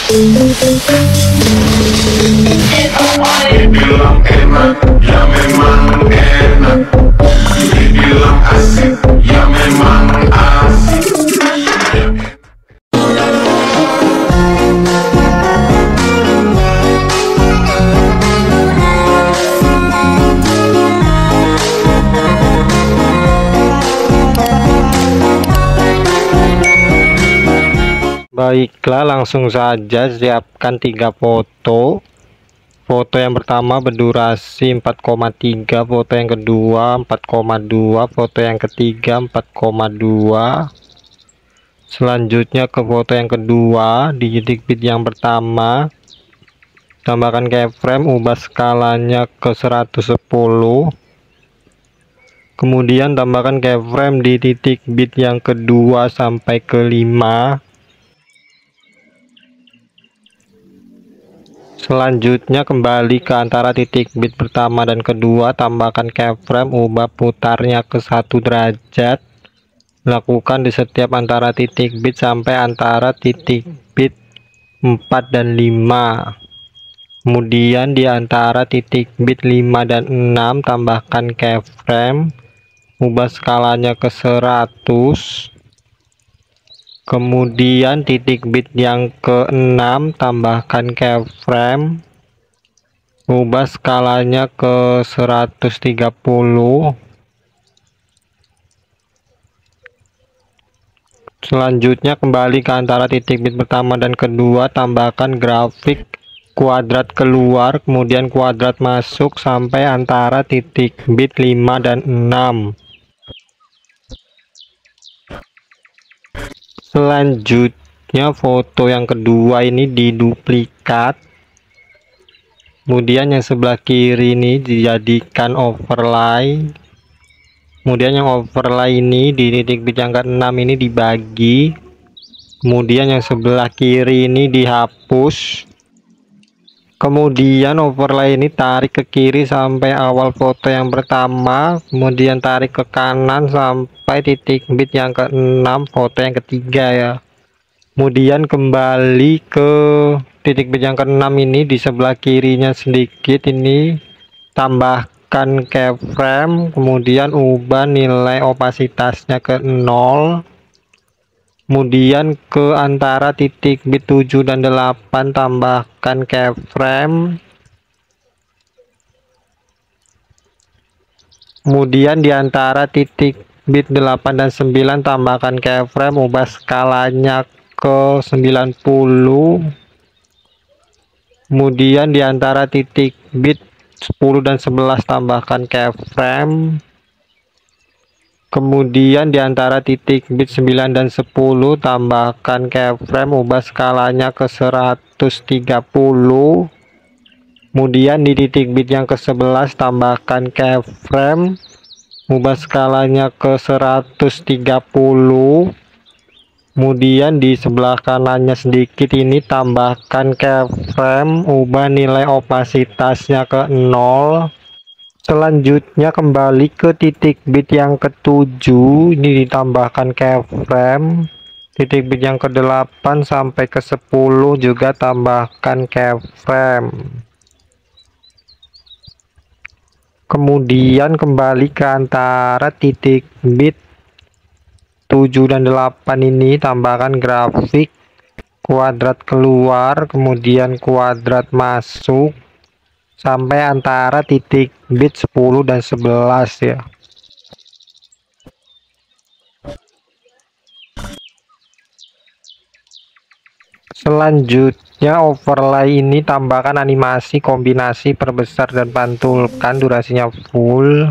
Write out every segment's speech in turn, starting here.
Dibilang enak, ya memang enak. Dibilang asik, ya memang asik. Baiklah, langsung saja siapkan 3 foto. Foto yang pertama berdurasi 4,3, foto yang kedua 4,2, foto yang ketiga 4,2. Selanjutnya ke foto yang kedua, di titik bit yang pertama tambahkan keyframe, ubah skalanya ke 110. Kemudian tambahkan keyframe di titik bit yang kedua sampai ke 5. Selanjutnya kembali ke antara titik bit pertama dan kedua, tambahkan keyframe, ubah putarnya ke 1 derajat. Lakukan di setiap antara titik bit sampai antara titik bit 4 dan 5. Kemudian di antara titik bit 5 dan 6 tambahkan keyframe, ubah skalanya ke 100. Kemudian titik bit yang ke-6 tambahkan keyframe, ubah skalanya ke 130. Selanjutnya kembali ke antara titik bit pertama dan kedua, tambahkan grafik kuadrat keluar kemudian kuadrat masuk sampai antara titik bit 5 dan 6. Selanjutnya foto yang kedua ini diduplikat, kemudian yang sebelah kiri ini dijadikan overlay, kemudian yang overlay ini di titik bit yang ke-6 ini dibagi, kemudian yang sebelah kiri ini dihapus, kemudian overlay ini tarik ke kiri sampai awal foto yang pertama, kemudian tarik ke kanan sampai titik bit yang ke-6 foto yang ketiga ya. Kemudian kembali ke titik bit yang ke-6 ini, di sebelah kirinya sedikit ini tambahkan keyframe, kemudian ubah nilai opasitasnya ke 0. Kemudian ke antara titik bit 7 dan 8 tambahkan keyframe. Kemudian di antara titik bit 8 dan 9 tambahkan keyframe, ubah skalanya ke 90. Kemudian di antara titik bit 10 dan 11 tambahkan keyframe. Kemudian di antara titik bit 9 dan 10 tambahkan keyframe, ubah skalanya ke 130. Kemudian di titik bit yang ke-11 tambahkan keyframe, ubah skalanya ke 130. Kemudian di sebelah kanannya sedikit ini tambahkan keyframe, ubah nilai opasitasnya ke 0. Selanjutnya kembali ke titik bit yang ke-7, ini ditambahkan keyframe. Titik bit yang ke-8 sampai ke 10 juga tambahkan keyframe. Kemudian kembali ke antara titik bit 7 dan 8 ini, tambahkan grafik kuadrat keluar kemudian kuadrat masuk sampai antara titik bit 10 dan 11 ya. Selanjutnya overlay ini tambahkan animasi kombinasi perbesar dan pantulkan, durasinya full.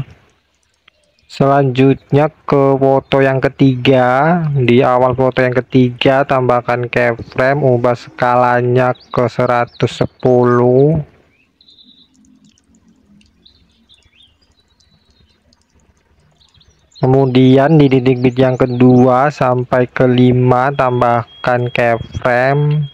Selanjutnya ke foto yang ketiga, di awal foto yang ketiga tambahkan keyframe, ubah skalanya ke 110. Kemudian di titik bit yang kedua sampai ke 5 tambahkan keyframe.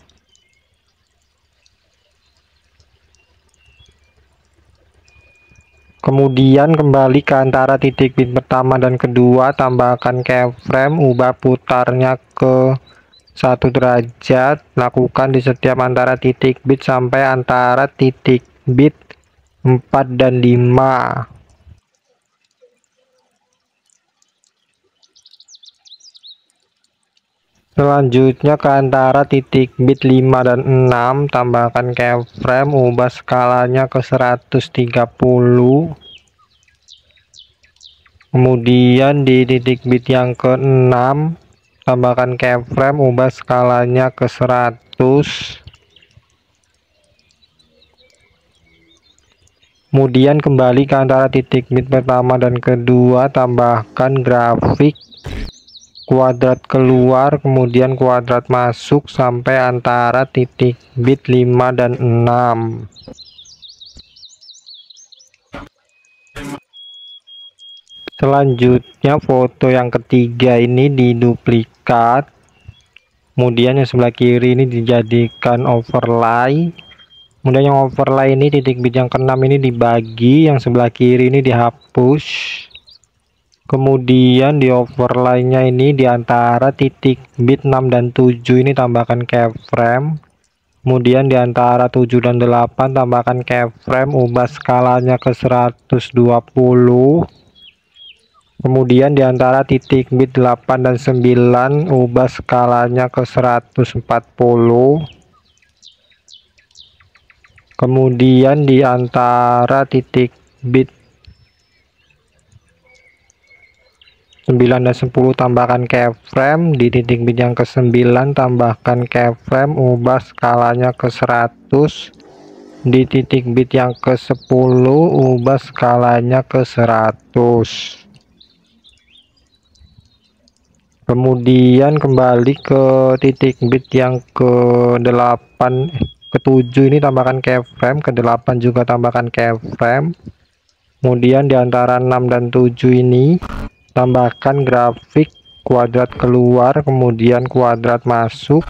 Kemudian kembali ke antara titik bit pertama dan kedua, tambahkan keyframe, ubah putarnya ke 1 derajat, lakukan di setiap antara titik bit sampai antara titik bit 4 dan 5. Selanjutnya ke antara titik bit 5 dan 6, tambahkan keyframe, ubah skalanya ke 130. Kemudian di titik bit yang ke-6, tambahkan keyframe, ubah skalanya ke 100. Kemudian kembali ke antara titik bit pertama dan kedua, tambahkan grafik kuadrat keluar kemudian kuadrat masuk sampai antara titik bit 5 dan 6. Selanjutnya foto yang ketiga ini diduplikat, kemudian yang sebelah kiri ini dijadikan overlay. Kemudian yang overlay ini titik bit yang ke-6 ini dibagi, yang sebelah kiri ini dihapus. Kemudian di overlaynya ini di antara titik bit 6 dan 7 ini tambahkan keyframe. Kemudian di antara 7 dan 8 tambahkan keyframe, ubah skalanya ke 120. Kemudian di antara titik bit 8 dan 9 ubah skalanya ke 140. Kemudian di antara titik bit 9 dan 10 tambahkan keyframe, di titik bit yang ke-9 tambahkan keyframe, ubah skalanya ke 100. Di titik bit yang ke-10 ubah skalanya ke 100. Kemudian kembali ke titik bit yang ke-8 ke-7 ini tambahkan keyframe, ke-8 juga tambahkan keyframe. Kemudian di antara 6 dan 7 ini tambahkan grafik kuadrat keluar kemudian kuadrat masuk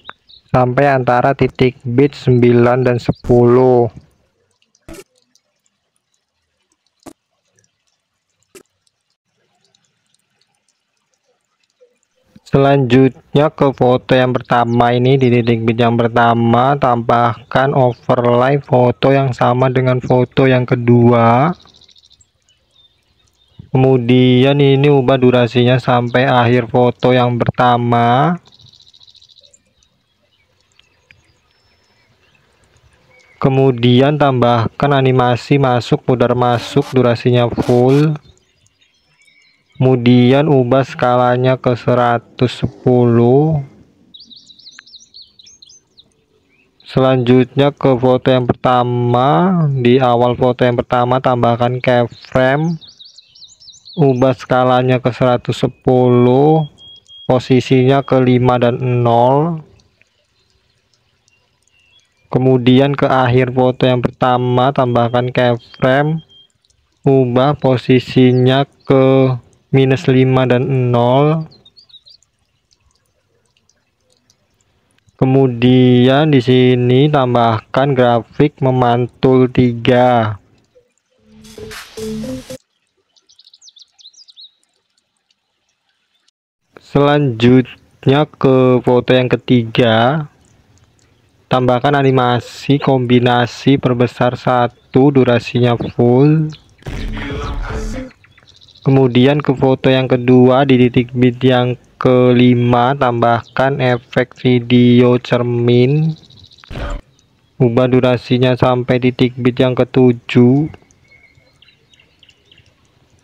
sampai antara titik bit 9 dan 10. Selanjutnya ke foto yang pertama ini, di titik bit yang pertama tambahkan overlay foto yang sama dengan foto yang kedua. Kemudian ini ubah durasinya sampai akhir foto yang pertama. Kemudian tambahkan animasi masuk pudar masuk, durasinya full. Kemudian ubah skalanya ke 110. Selanjutnya ke foto yang pertama, di awal foto yang pertama tambahkan keyframe, ubah skalanya ke 110, posisinya ke 5 dan 0. Kemudian ke akhir foto yang pertama tambahkan keyframe, ubah posisinya ke -5 dan 0. Kemudian di sini tambahkan grafik memantul 3. Selanjutnya ke foto yang ketiga, tambahkan animasi kombinasi perbesar 1, durasinya full. Kemudian ke foto yang kedua, di titik bit yang ke-5 tambahkan efek video cermin, ubah durasinya sampai titik bit yang ke-7.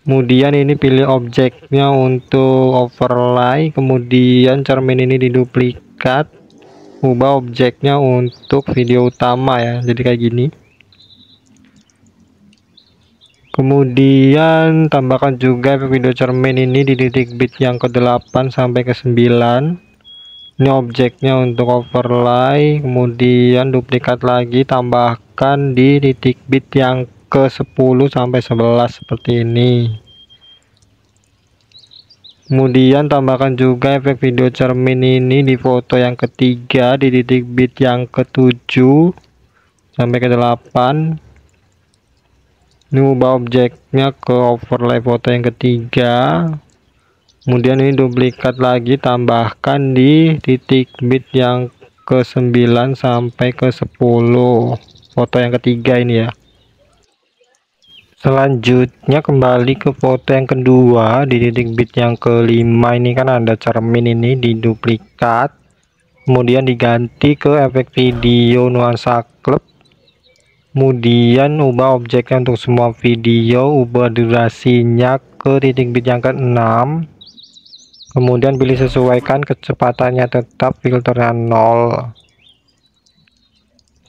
Kemudian ini pilih objeknya untuk overlay, kemudian cermin ini diduplikat, ubah objeknya untuk video utama ya, jadi kayak gini. Kemudian tambahkan juga video cermin ini di titik bit yang ke-8 sampai ke-9. Ini objeknya untuk overlay, kemudian duplikat lagi, tambahkan di titik bit yang ke-10 sampai 11 seperti ini. Kemudian tambahkan juga efek video cermin ini di foto yang ketiga, di titik bit yang ke-7 sampai ke-8. Ini ubah objeknya ke overlay foto yang ketiga, Kemudian ini duplikat lagi, tambahkan di titik bit yang ke-9 sampai ke-10, foto yang ketiga ini ya. Selanjutnya kembali ke foto yang kedua, di titik bit yang ke-5 ini kan ada cermin, ini diduplikat, kemudian diganti ke efek video nuansa klub. Kemudian ubah objeknya untuk semua video, ubah durasinya ke titik bit yang ke-6. Kemudian pilih sesuaikan kecepatannya, tetap filternya 0.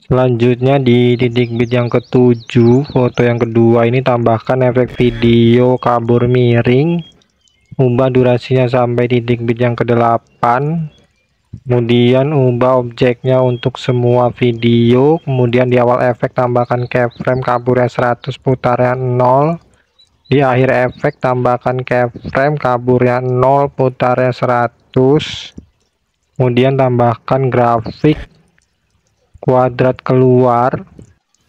Selanjutnya di titik bit yang ke-7, foto yang kedua ini tambahkan efek video kabur miring, ubah durasinya sampai titik bit yang ke-8. Kemudian ubah objeknya untuk semua video, kemudian di awal efek tambahkan keyframe kaburnya 100, putarnya 0. Di akhir efek tambahkan keyframe kaburnya 0, putarnya 100. Kemudian tambahkan grafik kuadrat keluar.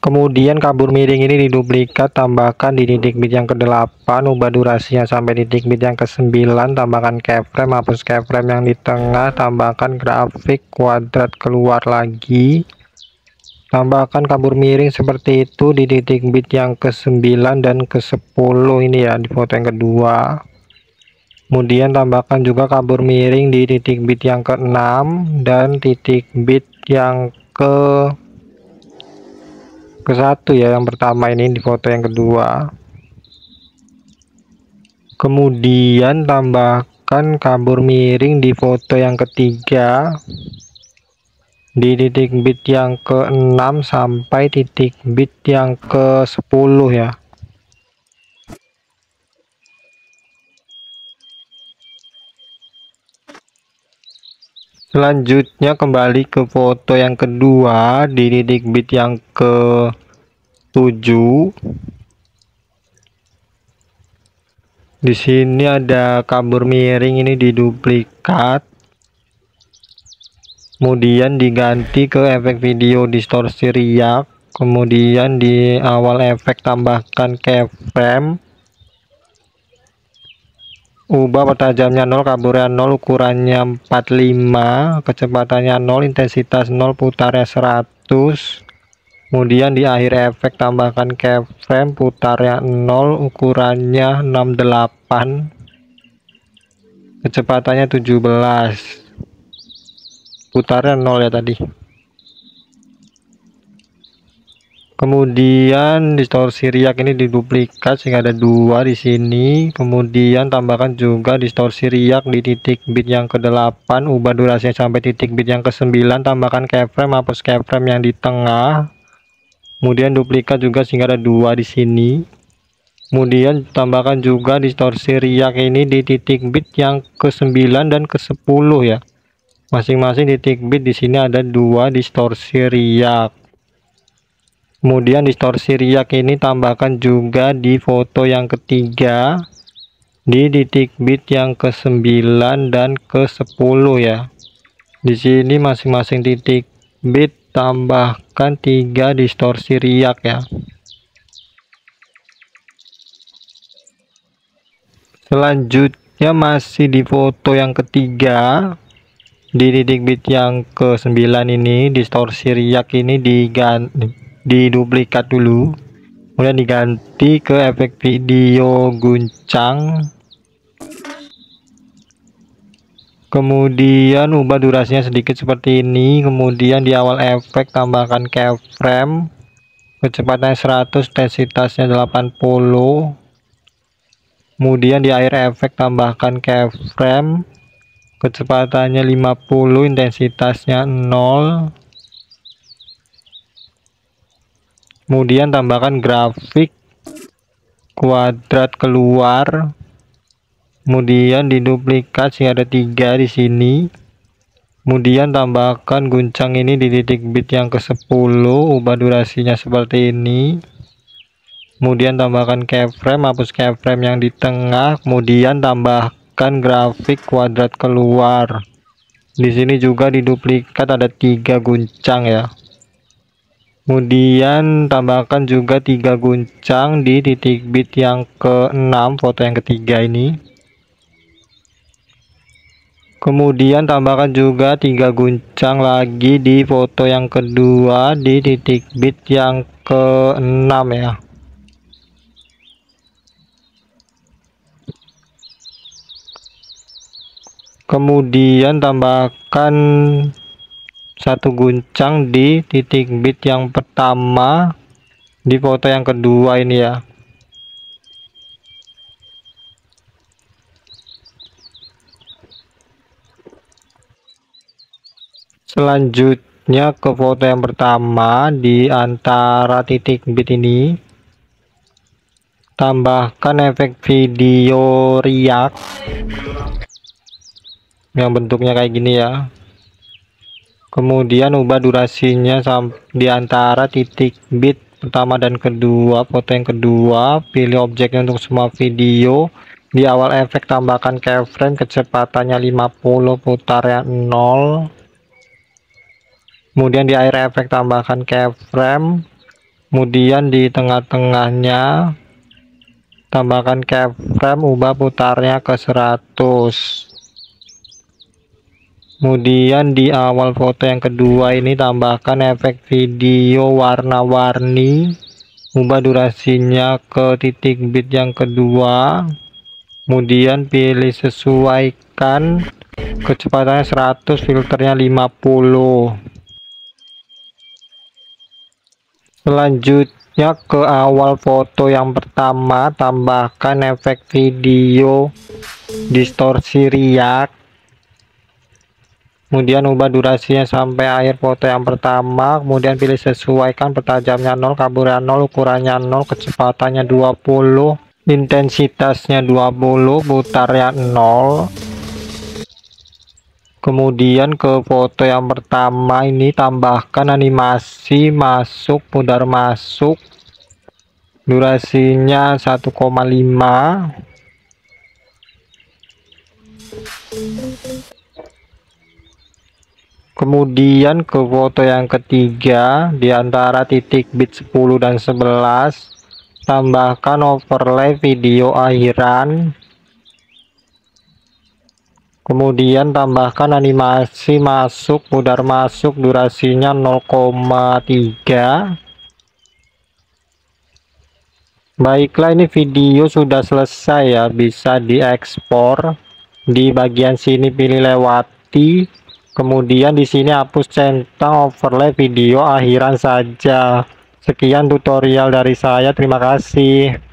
Kemudian kabur miring ini diduplikat, tambahkan di titik bit yang ke-8, ubah durasinya sampai titik bit yang ke-9, tambahkan keyframe, hapus keyframe yang di tengah, tambahkan grafik kuadrat keluar lagi. Tambahkan kabur miring seperti itu di titik bit yang ke-9 dan ke-10 ini ya, di foto yang kedua. Kemudian tambahkan juga kabur miring di titik bit yang ke-6 dan titik bit yang ke-1 ya, yang pertama ini di foto yang kedua. Kemudian tambahkan kabur miring di foto yang ketiga di titik bit yang ke-6 sampai titik bit yang ke-10 ya. Selanjutnya kembali ke foto yang kedua di titik bit yang ke-7. Di sini ada kabur miring, ini diduplikat. Kemudian diganti ke efek video distorsi riak. Kemudian di awal efek tambahkan keyframe, ubah pertajamnya 0, kaburnya 0, ukurannya 45, kecepatannya 0, intensitas 0, putarnya 100. Kemudian di akhir efek tambahkan keyframe, putarnya 0, ukurannya 68, kecepatannya 17, putarnya 0 ya tadi. Kemudian distorsi riak ini diduplikat sehingga ada 2 di sini. Kemudian tambahkan juga distorsi riak di titik bit yang ke-8, ubah durasinya sampai titik bit yang ke-9, tambahkan keyframe, hapus keyframe yang di tengah. Kemudian duplikat juga sehingga ada 2 di sini. Kemudian tambahkan juga distorsi riak ini di titik bit yang ke-9 dan ke-10 ya. Masing-masing titik bit di sini ada 2 distorsi riak. Kemudian distorsi riak ini tambahkan juga di foto yang ketiga di titik bit yang ke-9 dan ke-10 ya. Di sini masing-masing titik bit tambahkan 3 distorsi riak ya. Selanjutnya masih di foto yang ketiga di titik bit yang ke-9 ini distorsi riak ini diduplikat dulu, kemudian diganti ke efek video guncang. Kemudian ubah durasinya sedikit seperti ini. Kemudian di awal efek tambahkan keyframe, kecepatannya 100, intensitasnya 80. Kemudian di akhir efek tambahkan keyframe, kecepatannya 50, intensitasnya 0. Kemudian tambahkan grafik kuadrat keluar. Kemudian diduplikat sehingga ada 3 di sini. Kemudian tambahkan guncang ini di titik bit yang ke-10, ubah durasinya seperti ini. Kemudian tambahkan keyframe, hapus keyframe yang di tengah. Kemudian tambahkan grafik kuadrat keluar. Di sini juga diduplikat ada 3 guncang ya. Kemudian tambahkan juga 3 guncang di titik bit yang ke-6, foto yang ketiga ini. Kemudian tambahkan juga 3 guncang lagi di foto yang kedua di titik bit yang ke-6 ya. Kemudian tambahkan 1 guncang di titik bit yang pertama di foto yang kedua ini ya. Selanjutnya ke foto yang pertama di antara titik bit ini, tambahkan efek video riak yang bentuknya kayak gini ya. Kemudian ubah durasinya di antara titik bit pertama dan kedua, foto yang kedua, pilih objeknya untuk semua video. Di awal efek tambahkan keyframe, kecepatannya 50, putarnya 0. Kemudian di akhir efek tambahkan keyframe, kemudian di tengah-tengahnya tambahkan keyframe, ubah putarnya ke 100. Kemudian di awal foto yang kedua ini tambahkan efek video warna-warni, ubah durasinya ke titik bit yang kedua, kemudian pilih sesuaikan, kecepatannya 100, filternya 50. Selanjutnya ke awal foto yang pertama, tambahkan efek video distorsi riak, kemudian ubah durasinya sampai akhir foto yang pertama, kemudian pilih sesuaikan, pertajamnya 0, kaburnya 0, ukurannya 0, kecepatannya 20, intensitasnya 20, putarnya 0. Kemudian ke foto yang pertama ini tambahkan animasi masuk, pudar masuk, durasinya 1,5. Kemudian ke foto yang ketiga di antara titik bit 10 dan 11, tambahkan overlay video akhiran. Kemudian tambahkan animasi masuk, pudar masuk, durasinya 0,3. Baiklah, ini video sudah selesai ya, bisa diekspor. Di bagian sini pilih lewati, kemudian di sini hapus centang, overlay video akhiran saja. Sekian tutorial dari saya, terima kasih.